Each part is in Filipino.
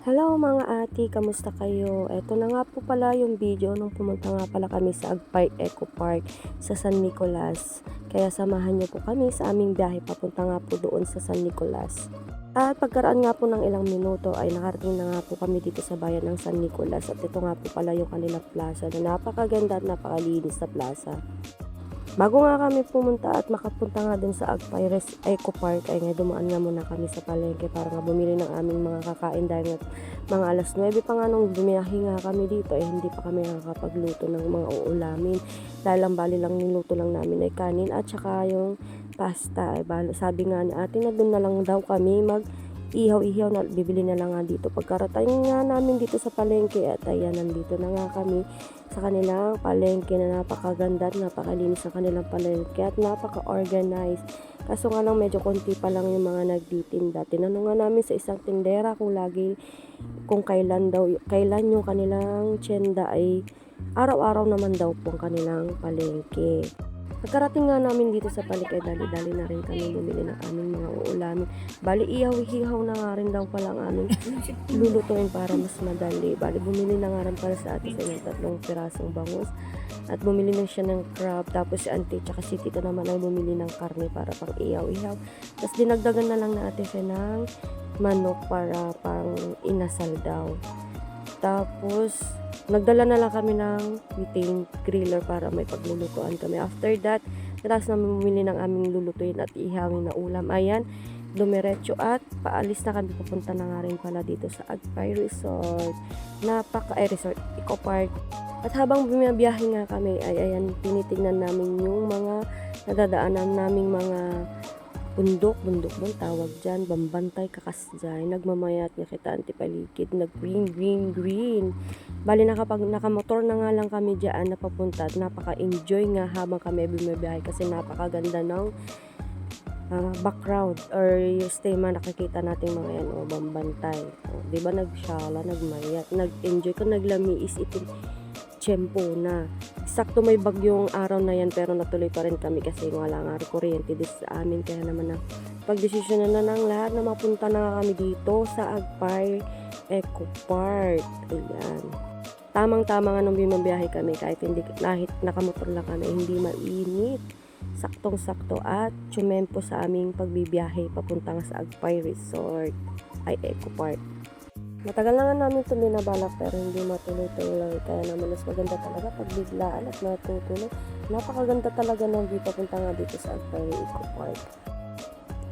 Hello mga ate, kamusta kayo? Eto na nga po pala yung video nung pumunta nga pala kami sa Agpay Eco Park sa San Nicolas. Kaya samahan niyo po kami sa aming biyahe papunta nga po doon sa San Nicolas. At pagkaraan nga po ng ilang minuto ay nakarating na nga po kami dito sa bayan ng San Nicolas. At ito nga po pala yung kanilang plaza na napakaganda at napakalinis na plaza. Bago nga kami pumunta at makapunta nga dun sa Agpay Eco Park ay nga dumaan nga muna kami sa palengke para nga bumili ng aming mga kakain dahil mga alas 9 pa nga nung bumiyahe nga kami dito ay hindi pa kami nakakapagluto ng mga uulamin dahil ang bali lang niluto lang namin ay kanin at saka yung pasta ay sabi nga ni ate na dun na lang daw kami ihaw-ihaw na bibili na lang nga dito. Pagkarating nga namin dito sa palengke at ayan, nandito na nga kami sa kanilang palengke na napakaganda at napakalinis sa kanilang palengke at napaka-organized. Kaso nga lang medyo konti pa lang yung mga nagtitinda. Tinanong nga namin sa isang tindera kung kailan yung kanilang tiyenda ay araw-araw naman daw po ang kanilang palengke. Pagkarating nga namin dito sa palengke, dali-dali na rin kami bumili ng aming mga uulamin. Bali, ihaw-ihaw na nga rin daw pala ang aming lulutuin para mas madali. Bali, bumili na nga rin para sa ate sa inyo 3 pirasong bangus. At bumili na siya ng crab. Tapos si auntie tsaka si tito naman ay bumili ng karne para pang ihaw-ihaw. Tapos dinagdagan na lang na ate siya ng manok para pang inasal daw. Tapos nagdala na lang kami ng methane griller para may paglulutuan kami. After that, tapos namin bumili ng aming lulutuin at ihawin na ulam. Ayan, dumiretso at paalis na kami. Pupunta na nga rin pala dito sa Agpay Resort. Resort Eco Park. At habang bumiyahe nga kami, ay ayan, tinitingnan namin yung mga nadadaanan naming mga bundok bang tawag dyan, bambantay kakas dyan, nagmamayat nga kita antipaligid, green. Bali nakamotor na nga lang kami dyan na papunta at napaka-enjoy nga habang kami bumibiyahe kasi napakaganda ng background or yung tema nakikita natin mga yan, bambantay. Diba nagsyala, nagmayat, nag-enjoy ko, naglamiis itin tiyempo na. Sakto may bagyong araw na yan pero natuloy pa rin kami kasi wala nga kuryente dito sa amin. Kaya naman na pagdesisyon na ng lahat na mapunta na kami dito sa Agpay Eco Park. Ayan. Tamang-tama nga nung bimabiyahe kami kahit nakamotor lang kami, hindi mainit. Saktong-sakto at tsumempo sa aming pagbibiyahe papunta nga sa Agpay Resort ay Eco Park. Matagal na nga namin ito binabalak pero hindi matuloy-tuloy. Kaya naman mas maganda talaga pag biglaan at natutuloy. Napakaganda talaga ng view papunta nga dito sa Agpay Eco Park.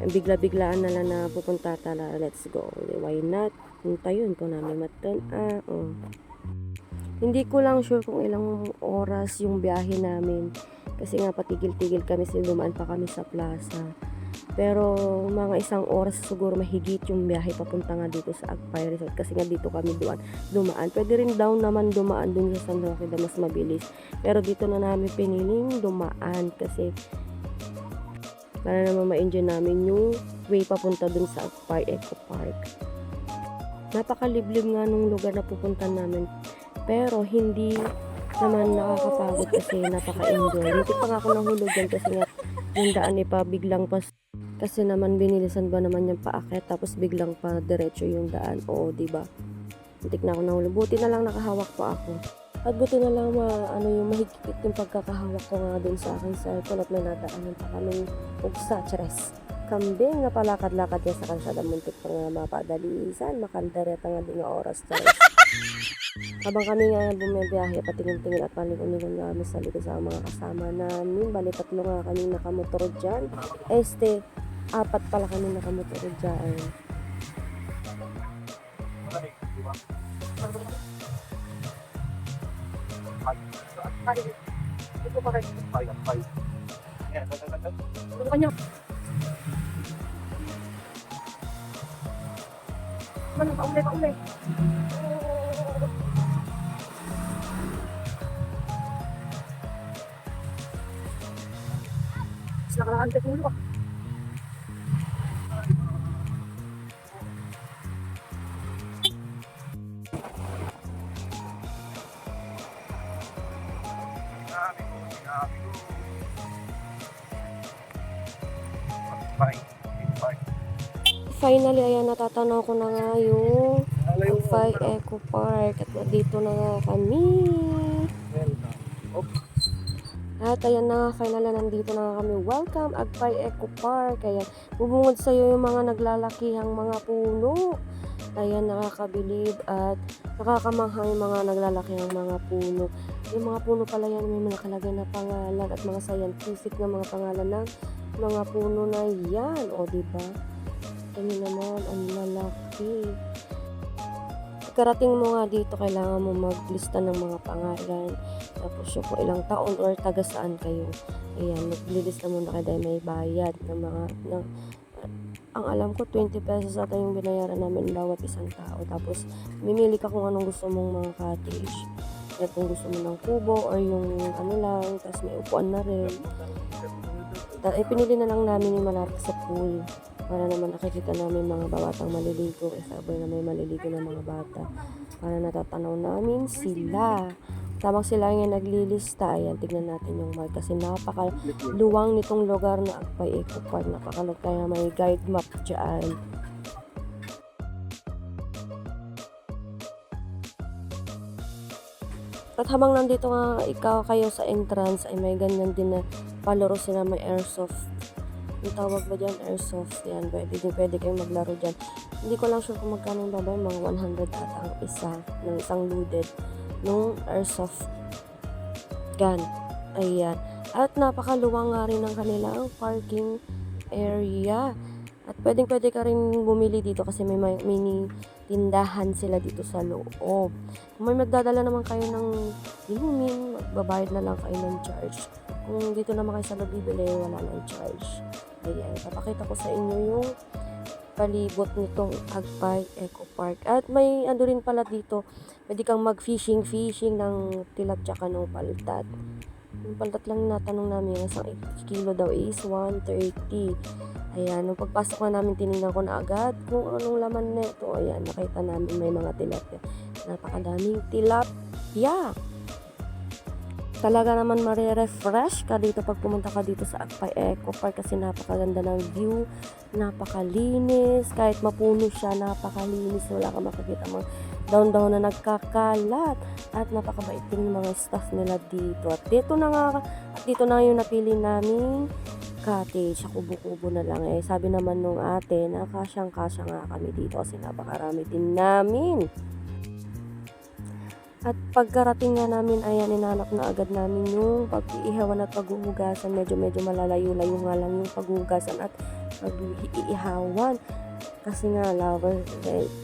Bigla-biglaan na lang na pupunta talaga. Let's go. Why not? Hintayin ko namin Hindi ko lang sure kung ilang oras yung biyahe namin. Kasi nga patigil-tigil kami, dumaan pa kami sa plaza. Pero mga 1 oras siguro mahigit yung biyahe papunta nga dito sa Agpay Resort kasi nga dito kami dumaan. Pwede rin daw naman dumaan dun sa San Roque na mas mabilis. Pero dito na namin piniling dumaan kasi para naman ma-enjoy namin yung way papunta dun sa Agpay Eco Park. Napakaliblib nga nung lugar na pupunta namin. Pero hindi naman nakakapagod kasi napaka-enjoy. Hindi pa nga ako nahulog yan kasi nga yung daan biglang kasi naman binilisan ba naman yung paakyat tapos biglang pa diretso yung daan. Oo, diba? Muntik na ako nahulog. Buti na lang nakahawak pa ako. At buti na lang yung mahigpit yung pagkakahawak ko nga dun sa aking cellphone at may nadaanan pa kaming ugsa, chares. Kambing na palakad-lakad yan sa kalsada. Muntik pa nga mapadalisan. Makaldereta nga din nga oras, chares. Habang kami nga bumibiyahe, patingin-tingin at palingon-lingon nga kami sa likod sa mga kasama namin. Bali, 3 nga kami nakamotor dyan. 4 pala kami nakamotor dyan. Pauli. Sila kalakad ka tulo. Finally, ayan, natatanaw ko na nga yung Agpay Eco Park at dito na nga kami. At ayan na, final na nandito na nga kami. Welcome Agpay Eco Park. Ayan, bubungod sa iyo yung mga naglalakihang mga puno. Ayan, nakakabilib at nakakamangha yung mga naglalakihang mga puno. Yung mga puno pala yan, may nakalagay na pangalan at mga scientific na mga pangalan ng mga puno na yan. O, diba? Ito naman, ang lalaki. Karating mo nga dito, kailangan mo maglista ng mga pangalan. Tapos yung kung ilang taon or taga saan kayo. Ayan, maglilista muna kayo dahil may bayad ng mga... ang alam ko, 20 pesos ata yung binayaran namin bawat isang tao. Tapos, mimili ka kung anong gusto mong mga cottage. At kung gusto mo ng kubo or yung ano lang, tapos may upuan na rin. Pinili na lang namin yung malapit sa pool para naman nakikita namin mga bawatang maliligo. Sabay na may maliligo ng mga bata. Para natatanaw namin sila. Tamang sila nga naglilista. Ayan, tignan natin yung map. Kasi napakaluwang nitong lugar na Agpay Eco Park. Napakalat kaya may guide map dyan. At habang nandito nga kayo sa entrance, ay may ganyan din na palaro sila, may airsoft. Yung tawag ba dyan? Airsoft. Yan, pwede kayong maglaro dyan. Hindi ko lang sure kung magkano yung babay. Mga 100 ata ang isa. Ng isang loaded. Nung airsoft gun. Ayan. At napakaluwang nga rin ng kanilang parking area. At pwede ka rin bumili dito kasi may mini tindahan sila dito sa loob. Kung may magdadala naman kayo ng inumin, magbabayad na lang kayo ng charge. Kung dito naman kayo sa loob bibili, wala ng charge. Ayan. Papakita ko sa inyo yung palibot nitong Agpay Eco Park. At may ano rin pala dito, pwede kang mag-fishing ng tilapia ng paltat. Yung paltat lang natanong namin, isang kilo daw is 130. Ayan, nung pagpasok na namin, tinignan ko na agad kung anong laman nito. Ayan, nakita namin may mga tilapia. Napakadaming tilapia. Talaga naman mare-refresh ka dito pag pumunta ka dito sa Agpay Eco Park kasi napakaganda ng view, napakalinis, kahit mapuno siya, napakalinis, wala ka makikita mga down na nagkakalat at napakabait din ng mga staff nila dito. At dito na yung napili naming cottage, sa kubo-kubo na lang sabi naman nung ate na kasyang-kasya nga kami dito kasi napakarami din namin. At pagkarating nga namin, ayan, inanap na agad namin yung pag-iihawan at paghuhugasan. Medyo malalayo-layo nga lang yung paghuhugasan at pag-iihawan. Kasi nga,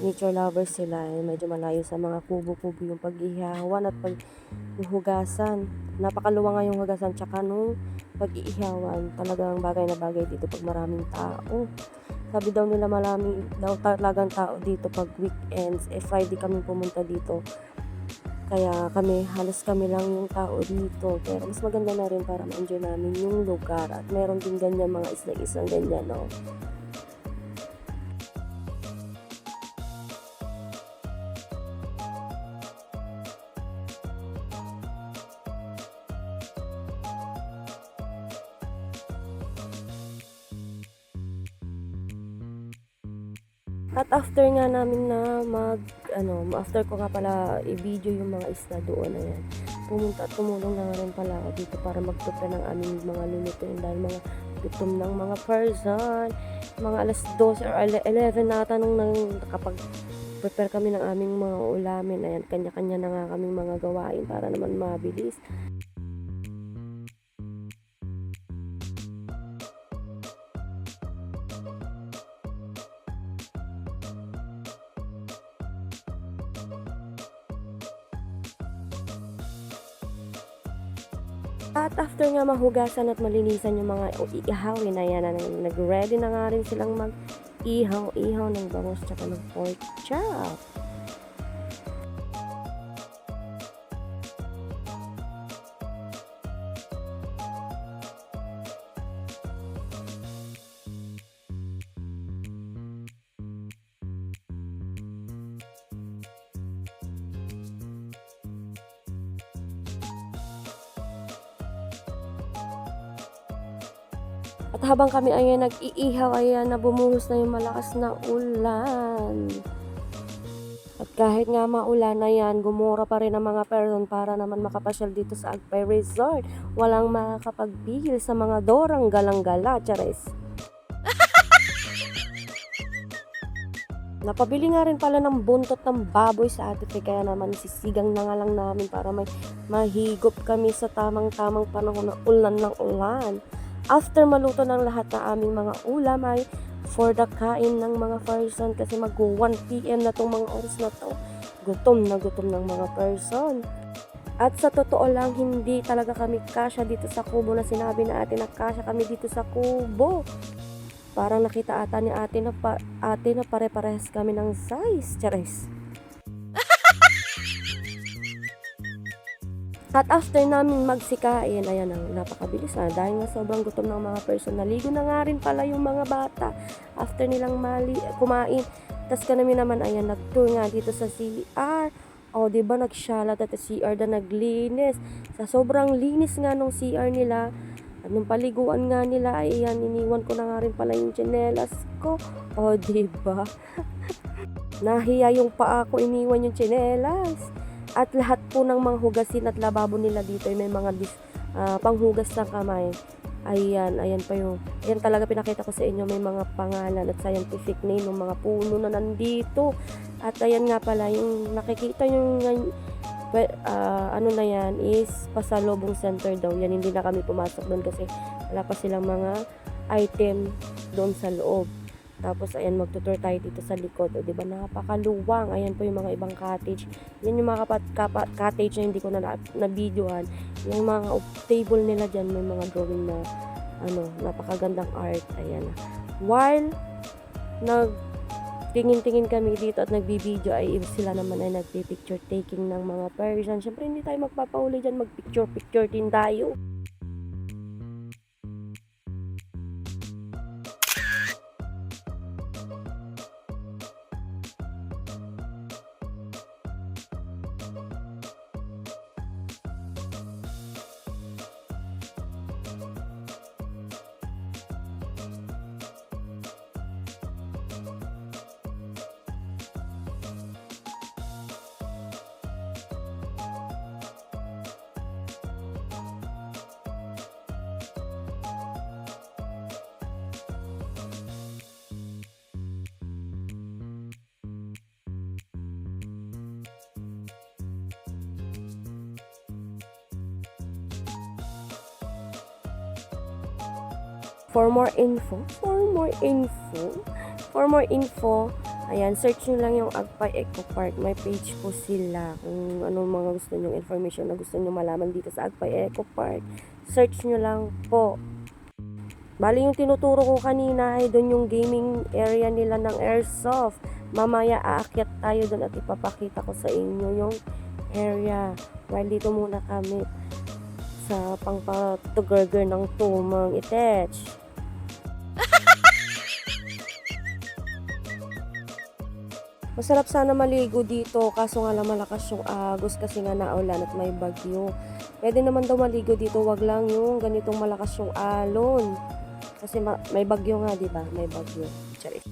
nature lovers sila. Medyo malayo sa mga kubo-kubo yung pag-iihawan at paghuhugasan. Napakaluwang nga yung hugasan tsaka nung pag-iihawan. Talagang bagay na bagay dito pag maraming tao. Sabi daw nila maraming daw talagang tao dito pag weekends. Friday kami pumunta dito. Kaya halos kami lang yung tao dito. Pero mas maganda na rin para ma-enjoy namin yung lugar. At meron din ganyan mga isang ganyan, no? At after nga namin na after ko nga pala i-video yung mga isla doon, ayan, tumulong na rin pala ako dito para mag-prepare ng aming mga lulutuin dahil mga gutom ng mga person, mga alas 12 or 11 na tanong nang kapag prepare kami ng aming mga ulamin. Ayan, kanya-kanya na nga kaming mga gawain para naman mabilis. At after nga mahugasan at malinisan yung mga iihawin na yan, nag-ready na nga rin silang mag-ihaw ng bangus tsaka ng pork chop. At habang kami ay nag-iihaw, ayan na bumuhos na yung malakas na ulan. At At kahit nga maulan na yan, gumura pa rin ang mga person para naman makapasyal dito sa Agpay Resort. Walang makakapagpigil sa mga dorang galang-gala, chares. Napabili nga rin pala ng buntot ng baboy sa Ate Fe, kaya naman sisigang na nga lang namin para may mahigop kami sa tamang-tamang panahon ng ulan ng ulan. After maluto ng lahat ng aming mga ulam ay for the kain ng mga person kasi mag 1 PM na tong mga oras na to. Gutom na gutom ng mga person. At sa totoo lang, hindi talaga kami kasya dito sa kubo na sinabi na ate na kasya kami dito sa kubo. Parang nakita ata ni ate na pare-parehas kami ng size. Chares. At after namin magsikain, ayan ang napakabilis na. Dahil nga sobrang gutom ng mga person. Naligo na nga rin pala yung mga bata. After nilang kumain. Tas kami naman, ayan, nag-tour nga dito sa CR. O, diba, nagsyalat at CR na naglinis. Sa sobrang linis nga nung CR nila, at nung paliguan nga nila, ay ayan, iniwan ko na nga rin pala yung tsinelas ko. O, diba? Nahiya yung paa ko, iniwan yung tsinelas. At lahat po ng mga hugasin at lababo nila dito ay may mga panghugas ng kamay. Ayan pa yung, ayan talaga pinakita ko sa inyo, may mga pangalan at scientific name ng mga puno na nandito. At ayan nga pala, yung nakikita yung ano na yan is pasalubong center daw. Yan, hindi na kami pumasok doon kasi wala pa silang mga item doon sa loob. Tapos ayan, magtutur tayo dito sa likod. O, diba, napakaluwang. Ayan po yung mga ibang cottage. Yan yung mga cottage na hindi ko na videohan. Yung mga table nila dyan, may mga drawing na napakagandang art. Ayan. While tingin-tingin kami dito at nagbibideo, ay sila naman ay nagpipicture taking ng mga person. Syempre hindi tayo magpapauli dyan, magpicture din tayo. For more info, ayan, search nyo lang yung Agpay Eco Park. May page po sila kung anong mga gusto nyong information na gusto nyong malaman dito sa Agpay Eco Park. Search nyo lang po. Bali yung tinuturo ko kanina ay doon yung gaming area nila ng airsoft. Mamaya aakyat tayo doon at ipapakita ko sa inyo yung area. While dito muna kami sa pangpatugurger ng tumang itech. Masarap sana maligo dito, kaso nga lang malakas yung agos kasi nga naulan at may bagyo. Pwede naman daw maligo dito, wag lang yung ganitong malakas yung alon. Kasi may bagyo nga, di ba? May bagyo. Charis.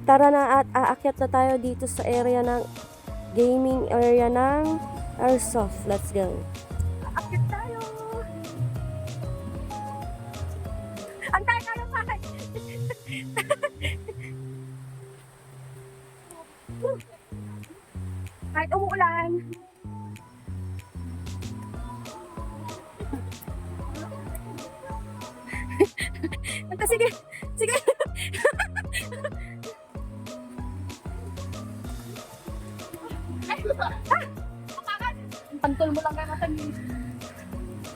Tara na at aakyat na tayo dito sa area ng gaming area ng airsoft. Let's go. Aakyat tayo. Ang tayo kayo sakay. Kahit umuulan. Sige, sige. Pantol mo lang natin.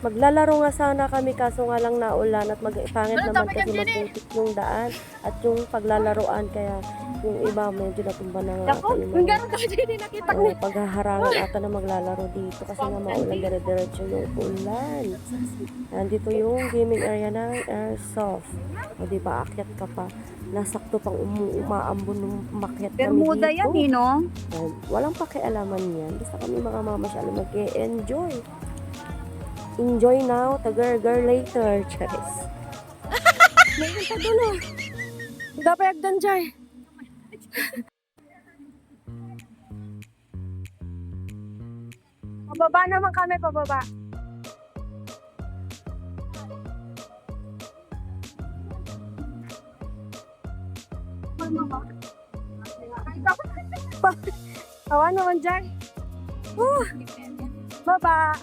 Maglalaro nga sana kami kaso nga lang naulan at pangit naman kasi magputik yung daan at yung paglalaroan kaya yung iba medyo natumba na nga ata yung Yung gano'n daw hindi nakita ko. paghaharangan ata na maglalaro dito kasi nga maulan dire-diretso yung ulan. Nandito yung gaming area ng Airsoft. O diba, akyat ka pa. Nasakto pang umaambon ng umakyat kami Bermuda dito. yan, no? Walang pakialaman yan. Basta kami mga mamasyalo mag-enjoy. Enjoy now, tagar-gar later. Charis. Mayroon pa doon, oh. Dapat agdan dyan. Pababa naman kami, pababa. Tawa naman dyan. Baba.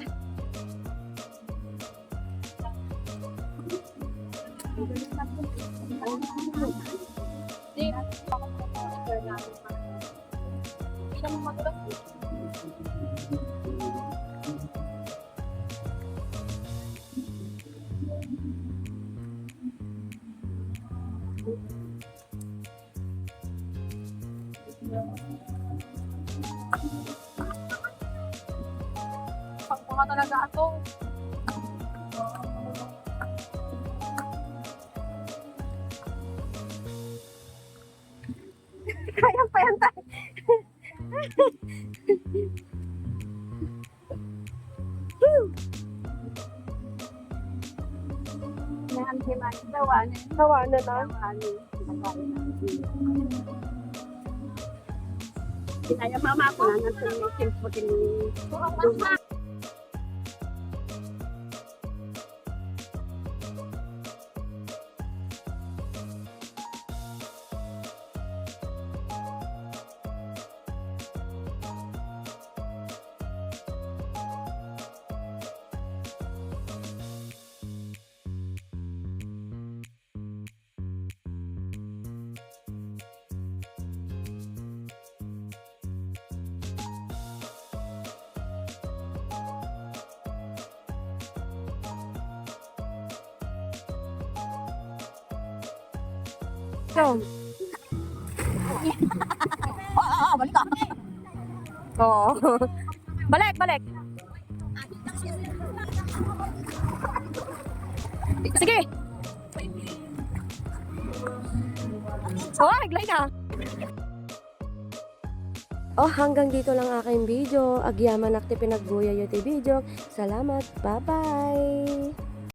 Pagpunga talaga ako. Kaya pa yan tayo. Tawa na lang. Kaya mama ko na nasa tempo din. Go. Balik ka. Oo. Balik, balik. Sige. Oh, naglay na. Oh, hanggang dito lang aking video. Agyaman akti pinagbuya yung video. Salamat. Bye-bye.